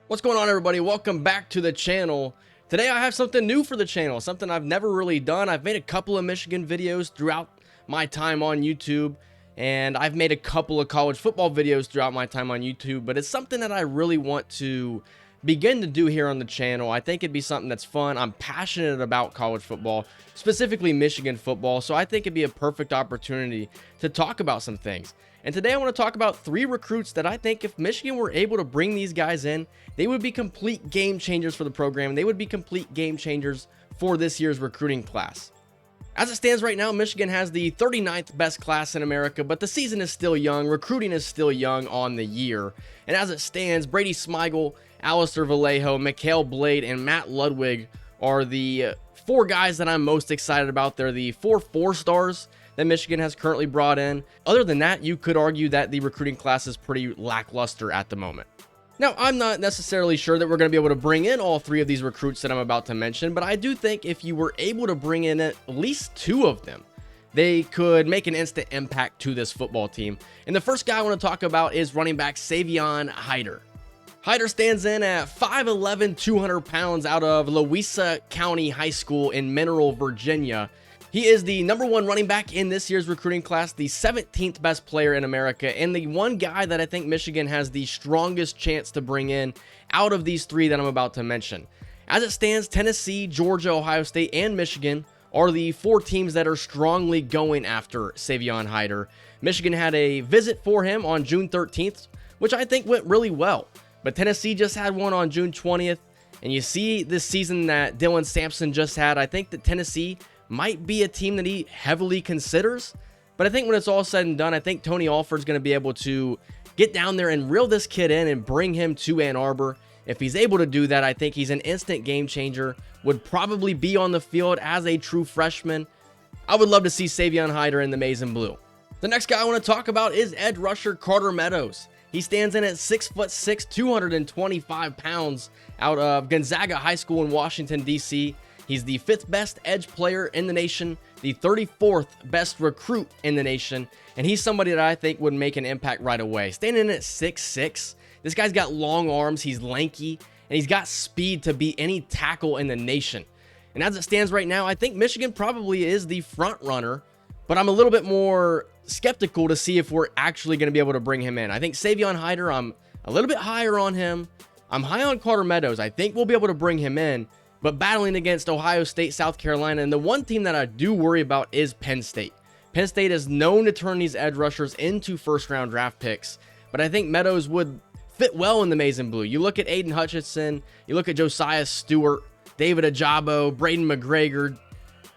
What's going on, everybody? Welcome back to the channel. Today I have something new for the channel, something I've never really done. I've made a couple of Michigan videos throughout my time on YouTube, and I've made a couple of college football videos throughout my time on YouTube, but it's something that I really want to begin to do here on the channel. I think it'd be something that's fun. I'm passionate about college football, specifically Michigan football, so I think it'd be a perfect opportunity to talk about some things. And today I want to talk about 3 recruits that I think if Michigan were able to bring these guys in, they would be complete game changers for the program. They would be complete game changers for this year's recruiting class. As it stands right now, Michigan has the 39th best class in America, but the season is still young. Recruiting is still young on the year. And as it stands, Brady Smigel, Alistair Vallejo, Mikhail Blade, and Matt Ludwig are the 4 guys that I'm most excited about. They're the 4 4-stars that Michigan has currently brought in. Other than that, you could argue that the recruiting class is pretty lackluster at the moment. Now, I'm not necessarily sure that we're going to be able to bring in all 3 of these recruits that I'm about to mention, but I do think if you were able to bring in at least 2 of them, they could make an instant impact to this football team. And the first guy I want to talk about is running back Savion Hiter. Hiter stands in at 5'11", 200 pounds out of Louisa County High School in Mineral, Virginia. He is the #1 running back in this year's recruiting class, the 17th best player in America, and the one guy that I think Michigan has the strongest chance to bring in out of these 3 that I'm about to mention. As it stands, Tennessee, Georgia, Ohio State, and Michigan are the 4 teams that are strongly going after Savion Hiter. Michigan had a visit for him on June 13th, which I think went really well. But Tennessee just had one on June 20th, and you see this season that Dylan Sampson just had. I think that Tennessee might be a team that he heavily considers, but I think when it's all said and done, I think Tony Alford's going to be able to get down there and reel this kid in and bring him to Ann Arbor. If he's able to do that, I think he's an instant game changer, would probably be on the field as a true freshman. I would love to see Savion Hiter in the maize and blue. The next guy I want to talk about is edge rusher Carter Meadows. He stands in at 6'6", 225 pounds out of Gonzaga High School in Washington, D.C. He's the 5th best edge player in the nation, the 34th best recruit in the nation, and he's somebody that I think would make an impact right away. Standing in at 6'6", this guy's got long arms, he's lanky, and he's got speed to beat any tackle in the nation. And as it stands right now, I think Michigan probably is the front runner, but I'm a little bit more skeptical to see if we're actually going to be able to bring him in. I think Savion Hiter, I'm a little bit higher on him. I'm high on Carter Meadows. I think we'll be able to bring him in, but battling against Ohio State, South Carolina, and the one team that I do worry about is Penn State. Penn State is known to turn these edge rushers into first-round draft picks, but I think Meadows would fit well in the maize and blue. You look at Aiden Hutchinson, you look at Josiah Stewart, David Ajabo, Braden McGregor,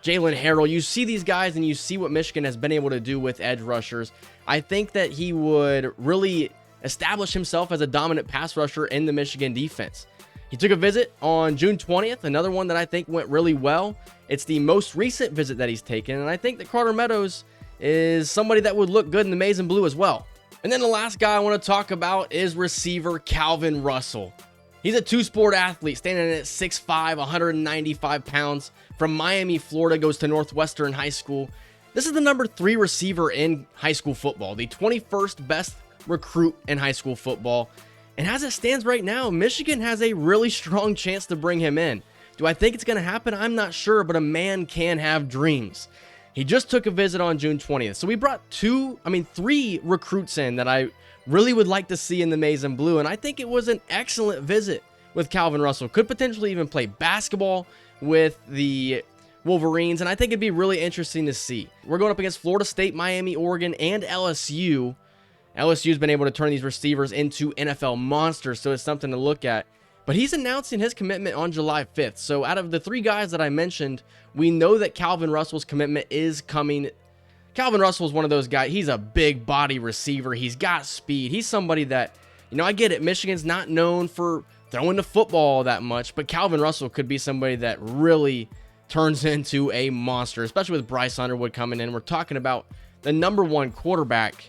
Jalen Harrell. You see these guys and you see what Michigan has been able to do with edge rushers. I think that he would really establish himself as a dominant pass rusher in the Michigan defense. He took a visit on June 20th, another one that I think went really well. It's the most recent visit that he's taken, and I think that Carter Meadows is somebody that would look good in the maize and blue as well. And then the last guy I want to talk about is receiver Calvin Russell. He's a 2-sport athlete, standing at 6'5", 195 pounds, from Miami, Florida, goes to Northwestern High School. This is the #3 receiver in high school football, the 21st best recruit in high school football. And as it stands right now, Michigan has a really strong chance to bring him in. Do I think it's going to happen? I'm not sure, but a man can have dreams. He just took a visit on June 20th. So we brought 3 recruits in that I really would like to see in the maize and blue. And I think it was an excellent visit with Calvin Russell. Could potentially even play basketball with the Wolverines. And I think it'd be really interesting to see. We're going up against Florida State, Miami, Oregon, and LSU. LSU's been able to turn these receivers into NFL monsters, so it's something to look at. But he's announcing his commitment on July 5th. So out of the 3 guys that I mentioned, we know that Calvin Russell's commitment is coming. Calvin Russell is one of those guys. He's a big body receiver. He's got speed. He's somebody that, I get it. Michigan's not known for throwing the football that much, but Calvin Russell could be somebody that really turns into a monster, especially with Bryce Underwood coming in. We're talking about the #1 quarterback.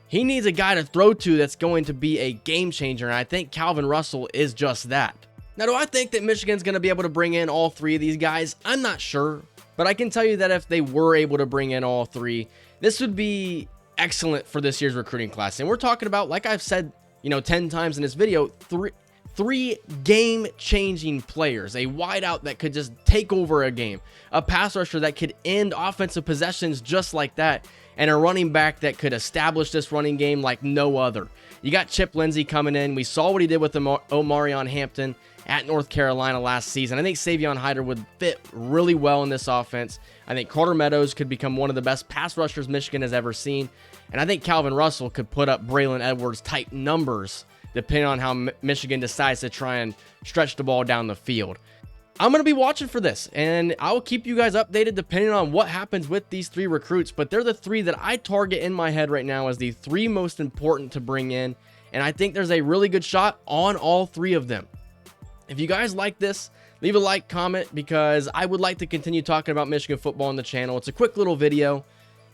He needs a guy to throw to that's going to be a game changer, and I think Calvin Russell is just that. Now, do I think that Michigan's going to be able to bring in all 3 of these guys? I'm not sure, but I can tell you that if they were able to bring in all 3, this would be excellent for this year's recruiting class. And we're talking about, like I've said, 10 times in this video, 3 game-changing players. A wideout that could just take over a game, a pass rusher that could end offensive possessions just like that, and a running back that could establish this running game like no other. You got Chip Lindsey coming in. We saw what he did with Omarion Hampton at North Carolina last season. I think Savion Hiter would fit really well in this offense. I think Carter Meadows could become one of the best pass rushers Michigan has ever seen. And I think Calvin Russell could put up Braylon Edwards type numbers depending on how Michigan decides to try and stretch the ball down the field. I'm going to be watching for this, and I will keep you guys updated depending on what happens with these 3 recruits, but they're the 3 that I target in my head right now as the 3 most important to bring in, and I think there's a really good shot on all 3 of them. If you guys like this, leave a like, comment, because I would like to continue talking about Michigan football on the channel. It's a quick little video.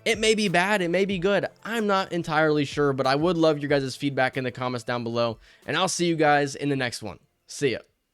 It may be bad, it may be good. I'm not entirely sure, but I would love your guys' feedback in the comments down below, and I'll see you guys in the next one. See ya.